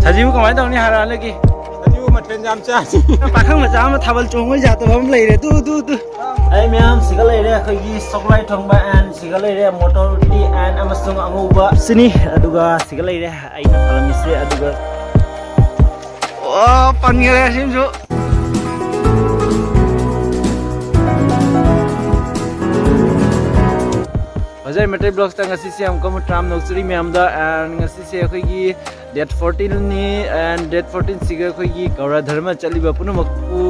사지부 그만 나오니 하라 알레기. 사지부 마텐 잠자. पाखं मजा ama thabal chongoi jato bam leire tu ai myam siga leire khoi soklai thongba and siga leire motor ti and amasung anguba sini aduga siga leire aina phalamisi aduga oh pangire simsu Wajai Metai Vlogs ta ngasi se amko tram noksuri myam da and ngasi se khoi gi date 14 ni and date 14 siga khoi gi Gaura Dharma chaliba punamakku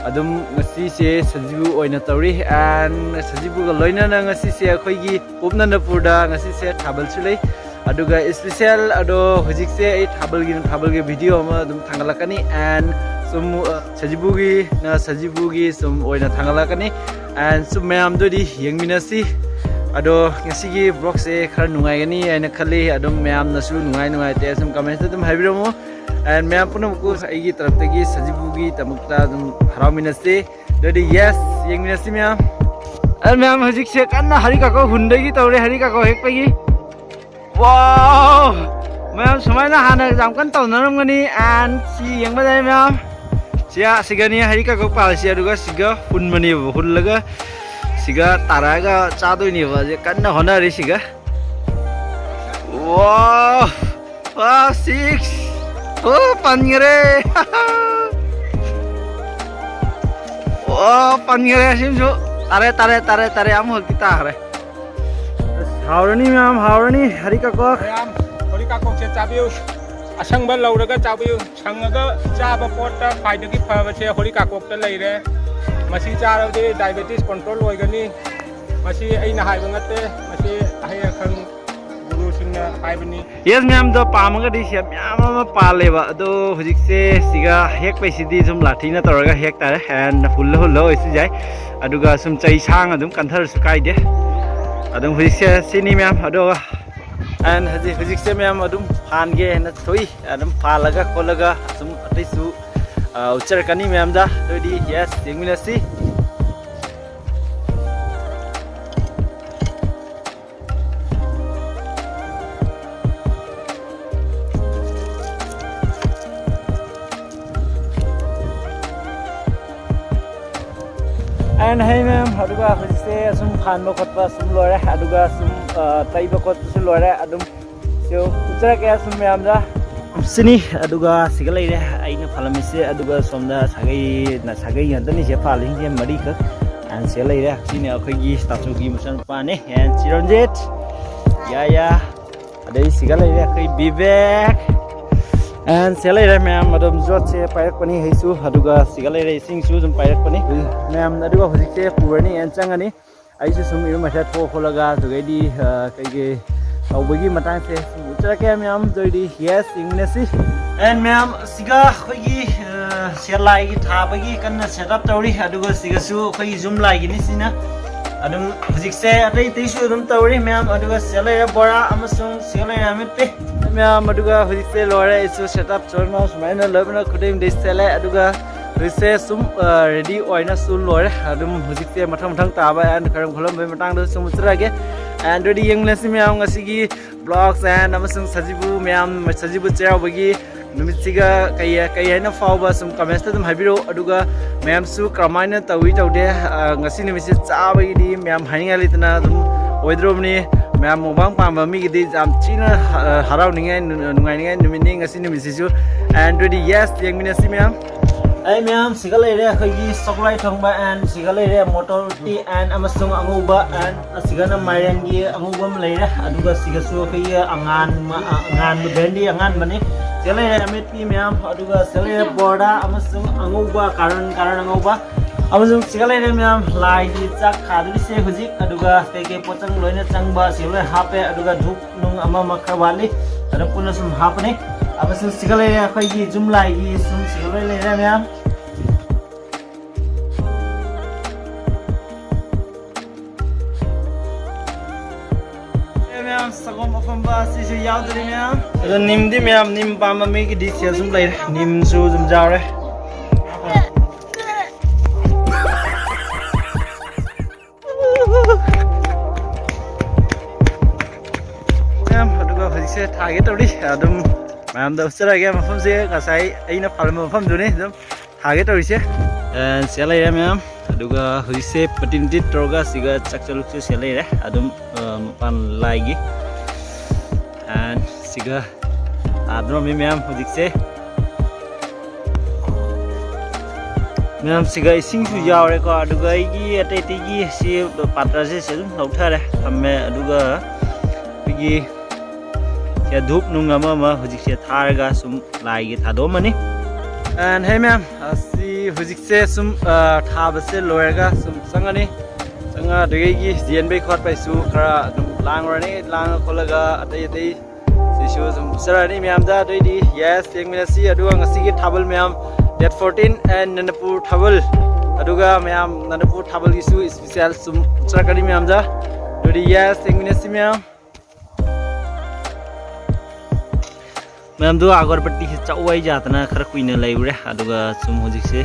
adum ngasi se sajibu oina tawri and sajibu ga loina na ngasi se khoi gi Upnandapur da ngasi se thabal chulai aduga special ado hojik se ei thabal gi video ma adum thangalakani and sum sajibu gi sum oina thangalakani and sum myam do di yengminasi ado ngasigi vlog se khara nungai gani aina khali adum myam nasu nungai te sum comment dum haibiramo and myam punam ku aigi taraf tagi sajibu gi tamukta dum haraminase dadi yes yengminasi myam and myam hojik se kanna hari ka ko hundai gi tawre hari ka ko hek pagi wow myam sumaina hana jam kan tawnaram gani and si yengba dai myam sia sigani hari ka ko pal sia duga siga hunmani hullaga siga taraga chadoi ni ba je kanna honari siga wow wow 6 oh pangire wow pangire simsu tare amu kita hare haurani myam haurani harika ko se chabiu asang ba lauraga chabiu sangaga chaba pota faidagi phaba se horika kok ta leire masi charade diabetes control oigani masi aina haiba ngate masi ahya khang guru singna haibani yes myam do pamaga di sia myam ma paleba do hujik se siga hek pai sidi sum lathina toraga hek tare and hullo isi jai aduga sum chai sang adum kanthar su kaide adum hujik se sini myam ado and hujik se myam adum phan ge na thoi adum phalaga kolaga sum ataisu ucar kani myam da dodi yes yengminasi and hey ma'am aduga hojise sum phan ba khotba sum lore aduga sum taiba khotba sum lore adum so ucar ke sum myam da sini aduga sigalai re aina phalamisi aduga somda sagai yantani se phaling je mari ka and selai re sini akhoi gi statue gi musan pa ne and Chiranjit ya adai sigalai re akhoi Vivek and selai re ma'am adum jot se pairak pani heisu aduga sigalai re sing su jum pairak pani ma'am aduga hojik se purani and changani aisu sum iru masha tho kholaga dugai di kai ge bagi matang se ucara ke myam doidi yes ingnesi and myam siga khoi selai gi tha bagi kanna setup tawri aduga siga su khoi zoom lai gi ni sina adum hujik se atai teisu dum tawri myam aduga selai bora amasung selai amitte myam aduga hujik se lore isu setup chorma sumaina lobna khudim de selai aduga hujise sum ready oina sul lore adum hujik se mathang taba and karam kholam bai matang do sum ucara ge and ready yang nasi myam ngasigi vlogs and amasung sajibu myam sajibu chau bagi numisiga kaya na fauba sum comments ta dum habiro aduga myam su kramaina tawi tawde ngasi nimisi cha bagi di myam haninga litna dum oidromni myam mobang pamba mi gidi jam china harau ningai nungai numini ngasi nimisi su and ready yes yang minasi myam ai myam sigalai re khoi soklai thongba and sigalai re motor ti and amasung anguba and sigana mairang gi angubam leire aduga sigasu khoi angan bendi angan mani selai re amit pi myam aduga selai re borda amasung anguba karan anguba amasung sigalai re myam lai gi chak khadri se hujik aduga teke pochang loina changba silai hape aduga dhup nung ama makhawali adu puna sum hapne amasung sigalai re khoi gi jumlai gi sum sigalai le re myam sagom afamba si yaudri myam nim di myam nim pamba mi gi di sia sum lai nim su zum jawre myam aduga hojise thage tawri adum ꯃꯌꯥꯝꯗ ꯎꯠꯆꯔꯒꯦ ꯃꯐꯝꯁꯦ ꯉꯁꯥꯏ ꯑꯩꯅ ꯄꯥꯜꯂꯝꯕ ꯃꯐꯝꯗꯨꯅꯤ ꯑꯗꯨꯝ ꯊꯥꯒꯦ ꯇꯧꯔꯤꯁꯦ ꯁꯤꯗ ꯂꯩꯔꯦ ꯃꯌꯥꯝ ꯑꯗꯨꯒ ꯍꯧꯖꯤꯛꯁꯦ ꯄꯇꯤꯟꯇꯤꯠ ꯇꯧꯔꯒ ꯁꯤꯒ ꯆꯥꯛꯆꯂꯨꯛꯁꯨ ꯁꯤꯗ ꯂꯩꯔꯦ ꯑꯗꯨꯝ ꯃꯄꯥꯟ ꯂꯥꯏꯒꯤ siga adro mi ma'am hujikse ma'am siga ising su yaure ko aduga igi atai tigi si patra se se lauthare thamme aduga igi ya dhup nungama ma hujikse tharga sum lai gi thadomani and hey ma'am si hujikse sum thabase loiraga sum sangani sanga degi gi jian bei khot pai su khara lang rani lang kholaga atai atai sisu sum sarani ma'am da doi yes yang minasi aduga ngasi gi thabal ma'am date 14 and Nanapur thabal aduga ma'am Nanapur thabal gi su special sum sarakani ma'am da doi yes yang minasi ma'am ma'am do agarbatti chawai jatna khara kuina laibure aduga sum hojikse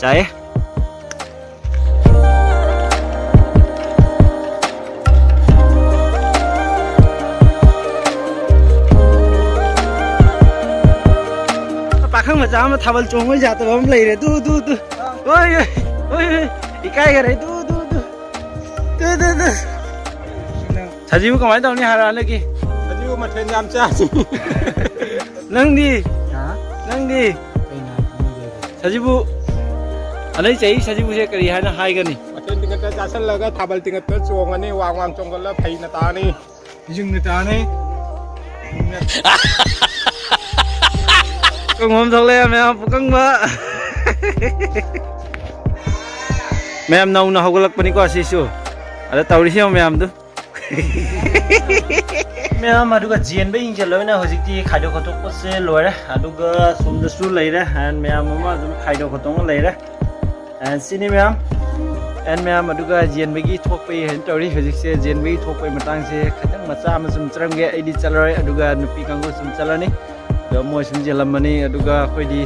chae pakhang macha ma thabal chongoi jata bam lai re du oi ikai gare du sajibu kamai tawni hara lagi sajibu mathen jam cha nangdi sajibu alai chai sajibu se kari hana hai gani mathen tingat jasal laga thabal tingat chongani wang chongala phaina ta ni jing ni ta ni Kung hôm thâu le mẹ pukang ba mẹ nâu na hogalak pani ko sisu ada tawri siya mẹ tu mẹ aduga jian be injal loina hojikti khaido khotok ko se loire aduga sumda su leire and mẹ mama dum khaido khotong leire and sini mẹ and mẹ aduga jian be gi thok pe hen tawri hojik se jian be thok pe matang se khatang macha ma sum chram ge id chaloi aduga nupi kango sum chalani do mo sum jelamani aduga khoidi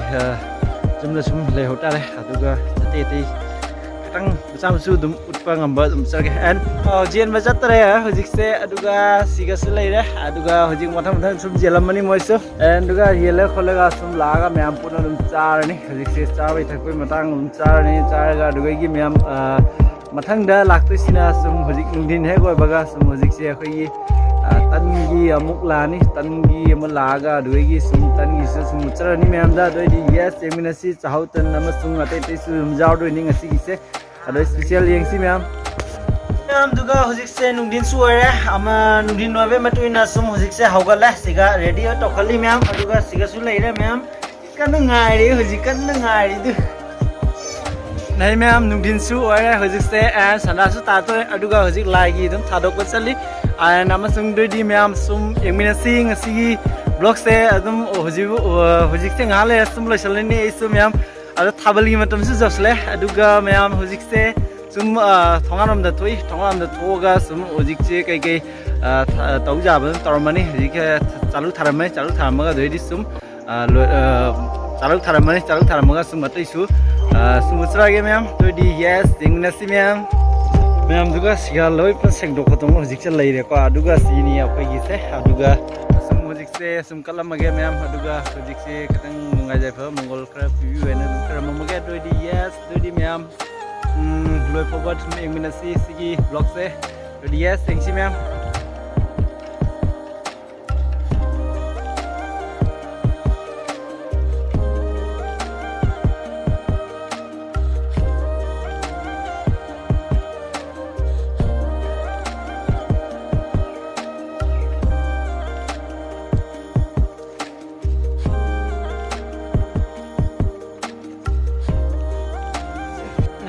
jumna sum leho tare aduga chate te katang sam su dum utpa ngamba dum sarge and jien ba jatre hojik se aduga siga su leire aduga hojik matham sum jelamani mo su and aduga yele kholega sum laga myam puna dum charani hojik se chabai thakoi matang dum charani charaga aduga gi myam mathang da laktoi sina sum hojik nungdin he goi baga sum hojik se khoi tangi amuk lani tangi amalaga duigi sum tangi sum mutrani ma'am da doi yes eminasi chahautan amasung atai te sum jaw doi ning asi se adoi special yang si ma'am duga hojik se nungdin suare ama nungdin nobe matuina sum hojik se hawgala siga ready to khali ma'am aduga siga su leire ma'am kan ngai ri hojik kan ngai ri du nai ma'am nungdin su ore hojik se sanda su ta to aduga hojik lai gi dum thadok ko chali namasung doi ma'am sum eminasi ngasi blog se adum hojik se ngale sum lo chalani isu ma'am adu thabali matam su josle aduga ma'am hojik se sum thonganam da thoga sum hojik se kai tauja ba tormani hojik chalu tharamaga doi sum chalu tharamaga sum atai su sumutra ge ma'am doi yes eminasi ma'am ma'am duga siga loi pa sek dok tong hojik se leire ko aduga sini apai gi se aduga sum hojik se sum kalamage ma'am aduga hojik se katang mungai jai pha mongol kra piu ena kra mamage doi yes doi ma'am loi forward me minasi sigi blog se doi yes thank you ma'am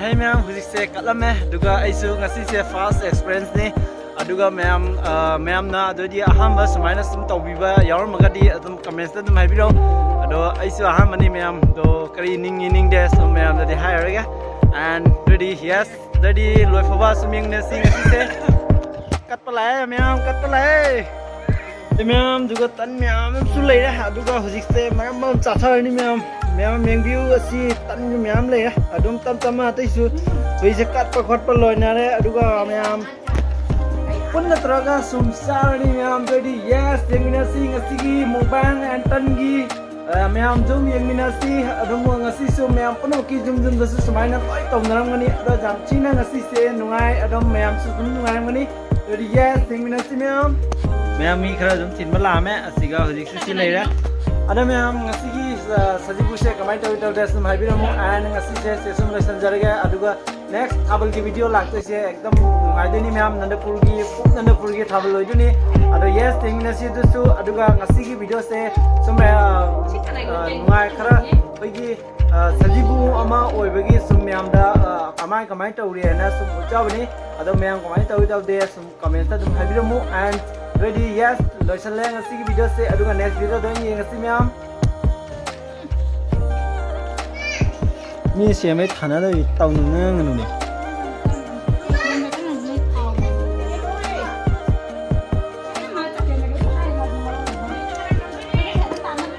Hey ma'am, hujik se kalame duga aisu ngasi se first experience ni aduga ma'am na adodi ahamba sumaina sum tawbiba yaur magadi adum comments dum haibiro ado aisu ahamani ma'am do kari ning de so ma'am dadi hire and dodi yes dodi loi foba suming ne sing ngasi se kat palai ma'am ma'am duga tan ma'am su leira aduga hujik se ma'am chathar ni ma'am meng view asi tan ma'am le adum tam ma tai su soi se kat pa khot pa loi na re aduga ma'am punna taraga sum sarani myam jadi yes yengminasi ngasigi mukbang Anton-gi myam jum yengminasi adum ngasi sum myam puno ki jum dasu semaina loi tongnaramgani ado jam china ngasi se nungai adum myam su jum nungaramgani jadi yes yengminasi myam mi khara jum tin bala me asiga hojik si leira ada myam ngasigi sajibu se kamai taw das mai biramu an ngasi se sesum lesson jaraga aduga next thabal ki video lagte se ekdam ngaideni myam nandapur gi thabal loiduni ado yes yengminasi dusu aduga ngasigi video se sumya ngai khara hoigi sajibu ama oibagi sum myam da kamai tawri na sum uchawni ado myam kamai tawde sum comment ta dum habiramu and ready yes loisale ngasigi video se aduga next video do ngasi myam mi se mai thana da tawnung nang nu ne